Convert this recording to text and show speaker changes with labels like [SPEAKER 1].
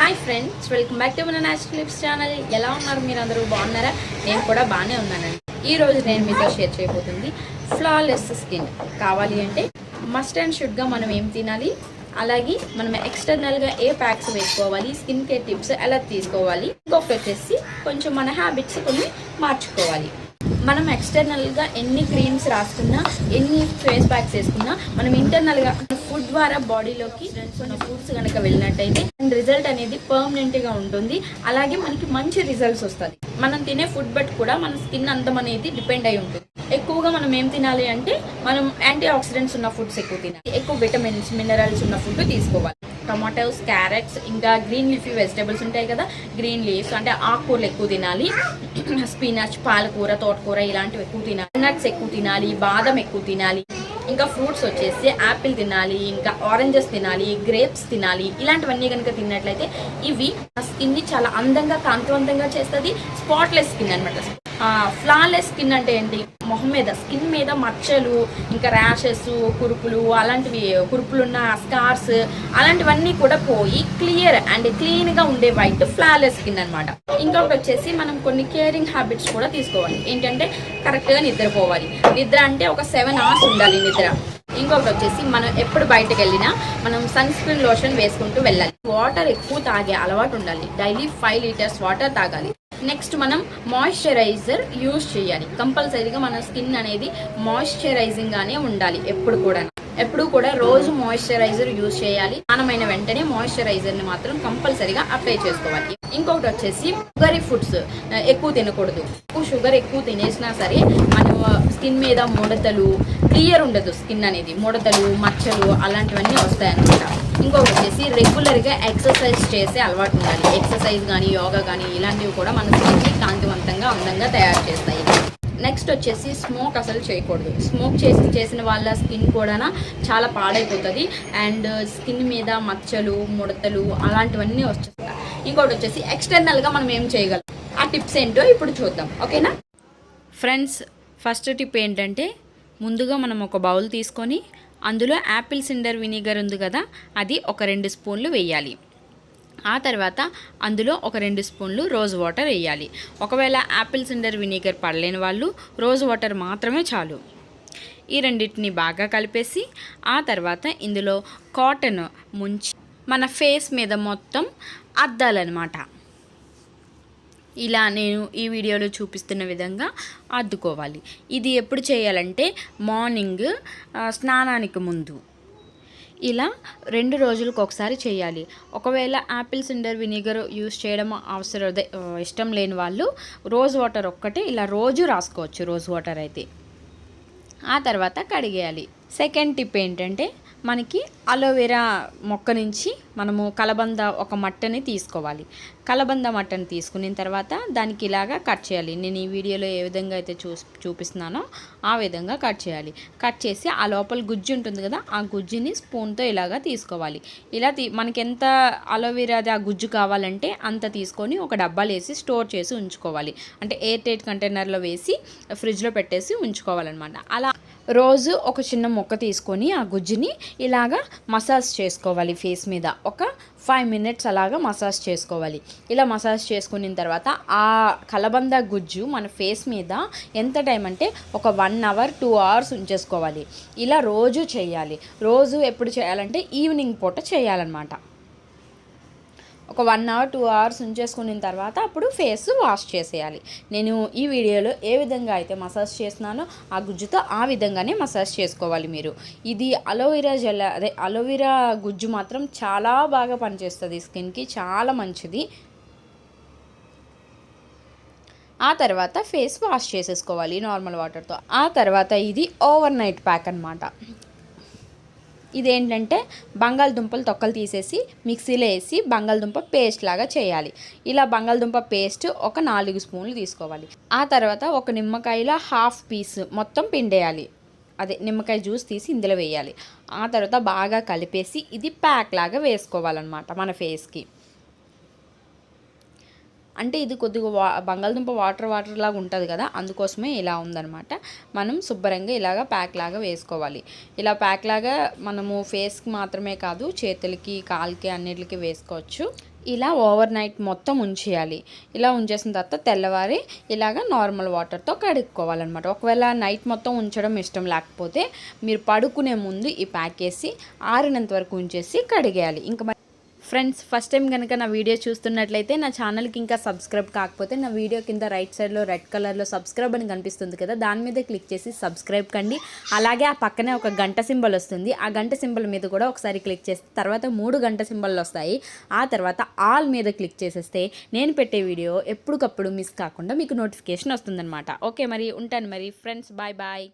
[SPEAKER 1] Hi friends, welcome back to మన natural clips channel. ఎలా ఉన్నారు మీరు అందరూ? బాగున్నారా? నేను కూడా బాగానే ఉన్నానండి. ఈరోజు నేను మీతో షేర్ చేయబోతుంది ఫ్లాలెస్ స్కిన్. కావాలి అంటే మస్ట్ అండ్ షుడ్గా మనం ఏం తినాలి, అలాగే మనం ఎక్స్టర్నల్గా ఏ ప్యాక్స్ వేసుకోవాలి, స్కిన్ కేర్ టిప్స్ ఎలా తీసుకోవాలి, ఇంకొకటి వచ్చేసి కొంచెం మన హ్యాబిట్స్ కొన్ని మార్చుకోవాలి. మనం ఎక్స్టర్నల్గా ఎన్ని క్రీమ్స్ రాసుకున్నా, ఎన్ని ఫేస్ ప్యాక్స్ వేసుకున్నా, మనం ఇంటర్నల్గా ఫుడ్ ద్వారా బాడీలోకి కొన్ని ఫుడ్స్ కనుక వెళ్ళినట్టయితే రిజల్ట్ అనేది పర్మనెంట్గా ఉంటుంది. అలాగే మనకి మంచి రిజల్ట్స్ వస్తుంది. మనం తినే ఫుడ్ బట్ కూడా మన స్కిన్ అందం అనేది డిపెండ్ అయి ఉంటుంది. ఎక్కువగా మనం ఏం తినాలి అంటే మనం యాంటీ ఆక్సిడెంట్స్ ఉన్న ఫుడ్స్ ఎక్కువ తినాలి. ఎక్కువ విటమిన్స్, మినరల్స్ ఉన్న ఫుడ్ తీసుకోవాలి. టమాటోస్, క్యారెట్స్, ఇంకా గ్రీన్ లీఫీ వెజిటేబుల్స్ ఉంటాయి కదా, గ్రీన్ లీవ్స్ అంటే ఆకుకూరలు ఎక్కువ తినాలి. స్పినాచ్, పాలకూర, తోటకూర ఇలాంటివి ఎక్కువ తినాలి. నట్స్ ఎక్కువ తినాలి, బాదం ఎక్కువ తినాలి. ఇంకా ఫ్రూట్స్ వచ్చేసి యాపిల్ తినాలి, ఇంకా ఆరెంజెస్ తినాలి, గ్రేప్స్ తినాలి. ఇలాంటివన్నీ కనుక తిన్నట్లయితే ఇవి స్కిన్ని చాలా అందంగా, కాంతివంతంగా చేస్తుంది. స్పాట్లెస్ స్కిన్ అనమాట. ఫ్లాలెస్ స్కిన్ అంటే ఏంటి? మొహం మీద, స్కిన్ మీద మచ్చలు, ఇంకా ర్యాషెస్, కురుపులు, అలాంటివి కురుపులున్న స్కార్స్ అలాంటివన్నీ కూడా పోయి క్లియర్ అండ్ క్లీన్గా ఉండే వైట్ ఫ్లాలెస్ స్కిన్ అనమాట. ఇంకొకటి వచ్చేసి మనం కొన్ని కేరింగ్ హ్యాబిట్స్ కూడా తీసుకోవాలి. ఏంటంటే కరెక్ట్గా నిద్రపోవాలి. నిద్ర అంటే ఒక 7 hours ఉండాలి నిద్ర. ఇంకొకటి వచ్చేసి మనం ఎప్పుడు బయటకు వెళ్ళినా మనం సన్ స్క్రీన్ లోషన్ వేసుకుంటూ వెళ్ళాలి. వాటర్ ఎక్కువ తాగే అలవాటు ఉండాలి. డైలీ 5 liters వాటర్ తాగాలి. నెక్స్ట్ మనం మాయిశ్చరైజర్ యూజ్ చేయాలి. కంపల్సరీగా మన స్కిన్ అనేది మాయిశ్చరైజింగ్గానే ఉండాలి. ఎప్పుడు కూడా రోజు మాయిశ్చరైజర్ యూజ్ చేయాలి. స్నానమైన వెంటనే మాయిశ్చరైజర్ని మాత్రం కంపల్సరీగా అప్లై చేసుకోవాలి. ఇంకొకటి వచ్చేసి షుగరీ ఫుడ్స్ ఎక్కువ తినకూడదు. షుగర్ ఎక్కువ తినేసినా సరే మన స్కిన్ మీద ముడతలు, క్లియర్ ఉండదు స్కిన్ అనేది. ముడతలు, మచ్చలు అలాంటివన్నీ వస్తాయన్నమాట. ఇంకొకటి వచ్చేసి రెగ్యులర్గా ఎక్సర్సైజ్ చేసే అలవాటు ఉండాలి. ఎక్సర్సైజ్ కానీ, యోగా కానీ ఇలాంటివి కూడా మన స్కిన్ని కాంతివంతంగా, అందంగా తయారు చేస్తాయి. నెక్స్ట్ వచ్చేసి స్మోక్ అసలు చేయకూడదు. స్మోక్ చేసిన వాళ్ళ స్కిన్ కూడా చాలా పాడైపోతుంది. అండ్ స్కిన్ మీద మచ్చలు, ముడతలు అలాంటివన్నీ వచ్చేస్తాయి. ఇంకోటి వచ్చేసి ఎక్స్టర్నల్గా మనం ఏం చేయగలం, ఆ టిప్స్ ఏంటో ఇప్పుడు చూద్దాం. ఓకేనా ఫ్రెండ్స్? ఫస్ట్ టిప్ ఏంటంటే, ముందుగా మనం ఒక బౌల్ తీసుకొని అందులో యాపిల్ సిడర్ వినిగర్ ఉంది కదా, అది ఒక 2 స్పూన్లు వేయాలి. ఆ తర్వాత అందులో ఒక 2 స్పూన్లు రోజ్ వాటర్ వేయాలి. ఒకవేళ యాపిల్ సిడర్ వినిగర్ పడలేని వాళ్ళు రోజ్ వాటర్ మాత్రమే చాలు. ఈ రెండింటిని బాగా కలిపేసి ఆ తర్వాత ఇందులో కాటన్ ముంచి మన ఫేస్ మీద మొత్తం అద్దాలన్నమాట. ఇలా నేను ఈ వీడియోలో చూపిస్తున్న విధంగా అద్దుకోవాలి. ఇది ఎప్పుడు చేయాలంటే మార్నింగ్ స్నానానికి ముందు. ఇలా 2 రోజులకు ఒకసారి చేయాలి. ఒకవేళ యాపిల్ సిడర్ వినిగర్ యూస్ చేయడం ఇష్టం లేని వాళ్ళు రోజ్ వాటర్ ఒక్కటే ఇలా రోజు రాసుకోవచ్చు. రోజ్ వాటర్ అయితే ఆ తర్వాత కడిగేయాలి. సెకండ్ టిప్ ఏంటంటే, మనకి అలోవెరా మొక్క నుంచి మనము కలబంద ఒక మట్టని తీసుకోవాలి. కలబంద మట్టని తీసుకున్న తర్వాత దానికి ఇలాగా కట్ చేయాలి. నేను ఈ వీడియోలో ఏ విధంగా అయితే చూపిస్తున్నానో ఆ విధంగా కట్ చేయాలి. కట్ చేసి ఆ లోపల గుజ్జు ఉంటుంది కదా, ఆ గుజ్జుని స్పూన్తో ఇలాగా తీసుకోవాలి. ఇలా మనకి ఎంత అలోవెరాది ఆ గుజ్జు కావాలంటే అంత తీసుకొని ఒక డబ్బాలో వేసి స్టోర్ చేసి ఉంచుకోవాలి. అంటే ఎయిర్ టైట్ కంటైనర్లో వేసి ఫ్రిడ్జ్లో పెట్టేసి ఉంచుకోవాలన్నమాట. అలా రోజు ఒక చిన్న మొక్క తీసుకొని ఆ గుజ్జుని ఇలాగా మసాజ్ చేసుకోవాలి. ఫేస్ మీద ఒక 5 minutes అలాగా మసాజ్ చేసుకోవాలి. ఇలా మసాజ్ చేసుకున్న తర్వాత ఆ కలబంద గుజ్జు మన ఫేస్ మీద ఎంత టైం అంటే ఒక 1 hour 2 hours ఉంచేసుకోవాలి. ఇలా రోజు చేయాలి. రోజు ఎప్పుడు చేయాలంటే ఈవినింగ్ పూట చేయాలన్నమాట. ఒక 1 hour 2 hours ఉంచేసుకున్న తర్వాత అప్పుడు ఫేస్ వాష్ చేసేయాలి. నేను ఈ వీడియోలో ఏ విధంగా అయితే మసాజ్ చేస్తున్నానో ఆ గుజ్జుతో ఆ విధంగానే మసాజ్ చేసుకోవాలి మీరు. ఇది అలోవెరా జెల్, అలోవెరా గుజ్జు మాత్రం చాలా బాగా పనిచేస్తుంది. స్కిన్కి చాలా మంచిది. ఆ తర్వాత ఫేస్ వాష్ చేసేసుకోవాలి నార్మల్ వాటర్తో. ఆ తర్వాత ఇది ఓవర్ నైట్ ప్యాక్ అనమాట. ఇదేంటంటే బంగాళదుంపలు తొక్కలు తీసేసి మిక్సీలో వేసి బంగాళదుంప పేస్ట్ లాగా చేయాలి. ఇలా బంగాళదుంప పేస్ట్ ఒక 4 స్పూన్లు తీసుకోవాలి. ఆ తర్వాత ఒక నిమ్మకాయలో 1/2 piece మొత్తం పిండేయాలి. అదే నిమ్మకాయ జ్యూస్ తీసి ఇందులో వేయాలి. ఆ తర్వాత బాగా కలిపేసి ఇది ప్యాక్ లాగా వేసుకోవాలన్నమాట మన ఫేస్కి. అంటే ఇది కొద్దిగా బంగాళదుంప వాటర్ లాగా ఉంటుంది కదా, అందుకోసమే ఇలా ఉందన్నమాట. మనం శుభ్రంగా ఇలాగ ప్యాక్ లాగా వేసుకోవాలి. ఇలా ప్యాక్ లాగా మనము ఫేస్కి మాత్రమే కాదు, చేతులకి, కాళ్ళకి అన్నిటికి వేసుకోవచ్చు. ఇలా ఓవర్ నైట్ మొత్తం ఉంచేయాలి. ఇలా ఉంచేసిన తర్వాత తెల్లవారి ఇలాగ నార్మల్ వాటర్తో కడుక్కోవాలన్నమాట. ఒకవేళ నైట్ మొత్తం ఉంచడం ఇష్టం లేకపోతే మీరు పడుకునే ముందు ఈ ప్యాక్ వేసి ఆరినంత వరకు ఉంచేసి కడిగేయాలి. ఇంకా ఫ్రెండ్స్, ఫస్ట్ టైం కనుక నా వీడియో చూస్తున్నట్లయితే నా ఛానల్కి ఇంకా సబ్స్క్రైబ్ కాకపోతే నా వీడియో కింద రైట్ సైడ్లో రెడ్ కలర్లో సబ్స్క్రైబ్ అని కనిపిస్తుంది కదా, దాని మీద క్లిక్ చేసి సబ్స్క్రైబ్ కండి. అలాగే ఆ పక్కనే ఒక గంట సింబల్ వస్తుంది, ఆ గంట సింబల్ మీద కూడా ఒకసారి క్లిక్ చేస్తే తర్వాత 3 గంట సింబల్ వస్తాయి. ఆ తర్వాత ఆల్ మీద క్లిక్ చేసేస్తే నేను పెట్టే వీడియో ఎప్పటికప్పుడు మిస్ కాకుండా మీకు నోటిఫికేషన్ వస్తుందన్నమాట. ఓకే, మరి ఉంటాను మరి ఫ్రెండ్స్, బాయ్ బాయ్.